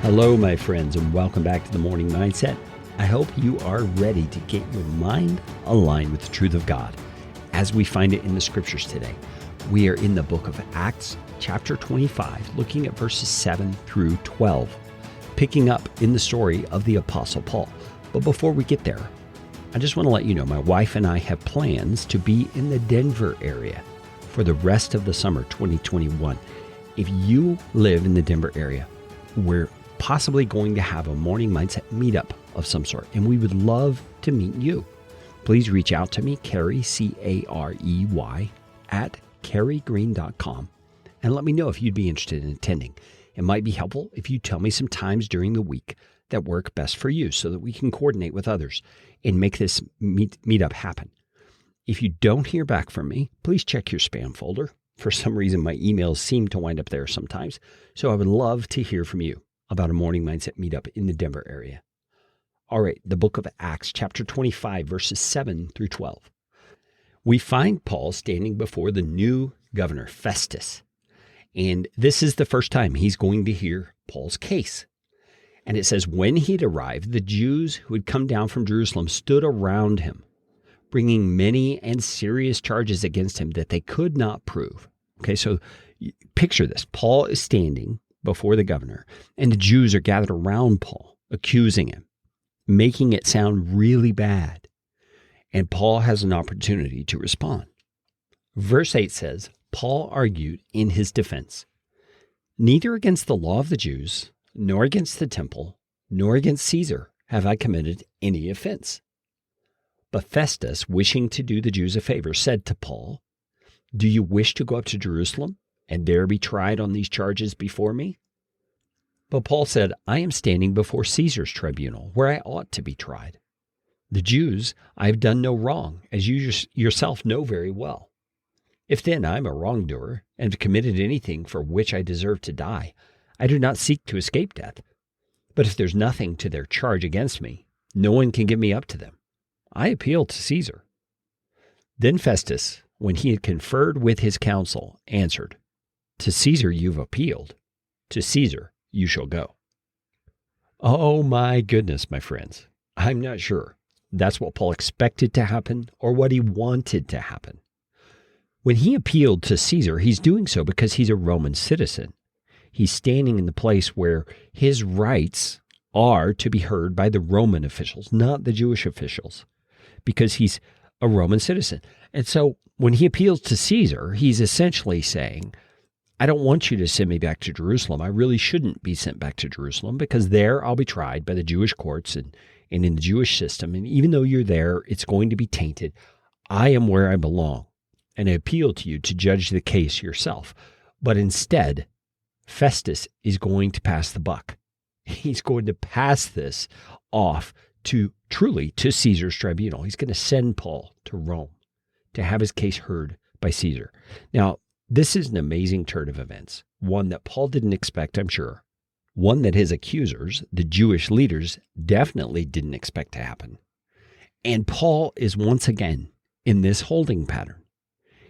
Hello, my friends, and welcome back to the Morning Mindset. I hope you are ready to get your mind aligned with the truth of God as we find it in the scriptures today. We are in the book of Acts, chapter 25, looking at verses 7 through 12, picking up in the story of the Apostle Paul. But before we get there, I just want to let you know my wife and I have plans to be in the Denver area for the rest of the summer 2021. If you live in the Denver area, we're possibly going to have a morning mindset meetup of some sort, and we would love to meet you. Please reach out to me, Carey, C-A-R-E-Y, at careygreen.com, and let me know if you'd be interested in attending. It might be helpful if you tell me some times during the week that work best for you so that we can coordinate with others and make this meetup happen. If you don't hear back from me, please check your spam folder. For some reason, my emails seem to wind up there sometimes, so I would love to hear from you about a morning mindset meetup in the Denver area. All right, the book of Acts, chapter 25, verses 7 through 12. We find Paul standing before the new governor, Festus, and this is the first time he's going to hear Paul's case. And it says, when he'd arrived, the Jews who had come down from Jerusalem stood around him, bringing many and serious charges against him that they could not prove. Okay, so picture this. Paul is standing before the governor, and the Jews are gathered around Paul, accusing him, making it sound really bad. And Paul has an opportunity to respond. Verse 8 says, Paul argued in his defense, "Neither against the law of the Jews, nor against the temple, nor against Caesar have I committed any offense." But Festus, wishing to do the Jews a favor, said to Paul, "Do you wish to go up to Jerusalem and there be tried on these charges before me?" But Paul said, "I am standing before Caesar's tribunal, where I ought to be tried. The Jews, I have done no wrong, as you yourself know very well. If then I am a wrongdoer and have committed anything for which I deserve to die, I do not seek to escape death. But if there's nothing to their charge against me, no one can give me up to them. I appeal to Caesar." Then Festus, when he had conferred with his council, answered, "To Caesar you've appealed. To Caesar you shall go." Oh my goodness, my friends. I'm not sure that's what Paul expected to happen or what he wanted to happen. When he appealed to Caesar, he's doing so because he's a Roman citizen. He's standing in the place where his rights are to be heard by the Roman officials, not the Jewish officials, because he's a Roman citizen. And so when he appeals to Caesar, he's essentially saying, I don't want you to send me back to Jerusalem. I really shouldn't be sent back to Jerusalem because there I'll be tried by the Jewish courts and in the Jewish system. And even though you're there, it's going to be tainted. I am where I belong. And I appeal to you to judge the case yourself. But instead, Festus is going to pass the buck. He's going to pass this off to Caesar's tribunal. He's going to send Paul to Rome to have his case heard by Caesar. Now, this is an amazing turn of events, one that Paul didn't expect, I'm sure, one that his accusers, the Jewish leaders, definitely didn't expect to happen. And Paul is once again in this holding pattern.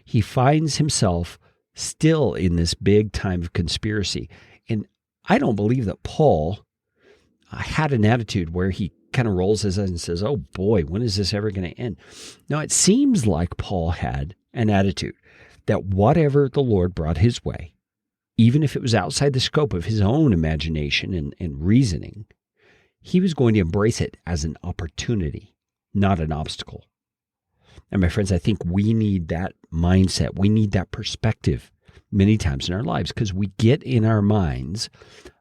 He finds himself still in this big time of conspiracy. And I don't believe that Paul had an attitude where he kind of rolls his eyes and says, oh boy, when is this ever going to end? No, it seems like Paul had an attitude that whatever the Lord brought his way, even if it was outside the scope of his own imagination and reasoning, he was going to embrace it as an opportunity, not an obstacle. And my friends, I think we need that mindset. We need that perspective many times in our lives because we get in our minds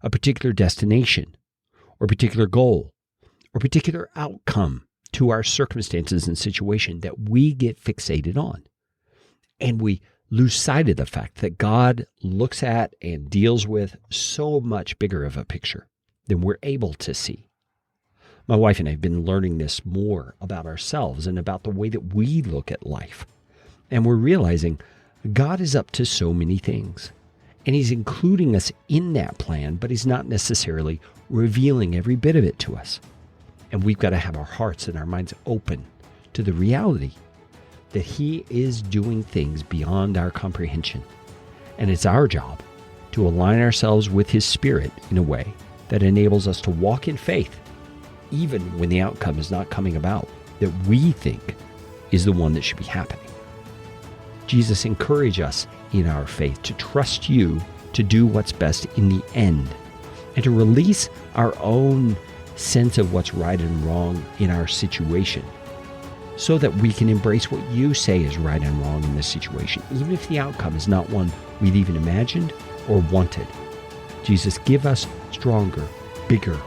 a particular destination or particular goal or particular outcome to our circumstances and situation that we get fixated on. And we lose sight of the fact that God looks at and deals with so much bigger of a picture than we're able to see. My wife and I have been learning this more about ourselves and about the way that we look at life. And we're realizing God is up to so many things. And he's including us in that plan, but he's not necessarily revealing every bit of it to us. And we've got to have our hearts and our minds open to the reality that he is doing things beyond our comprehension. And it's our job to align ourselves with his spirit in a way that enables us to walk in faith, even when the outcome is not coming about that we think is the one that should be happening. Jesus, encourage us in our faith to trust you to do what's best in the end, and to release our own sense of what's right and wrong in our situation, so that we can embrace what you say is right and wrong in this situation, even if the outcome is not one we've even imagined or wanted. Jesus, give us stronger, bigger,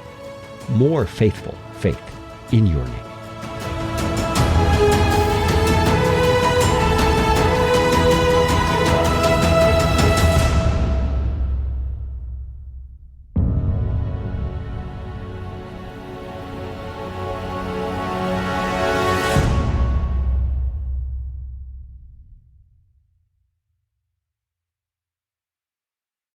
more faithful faith in your name.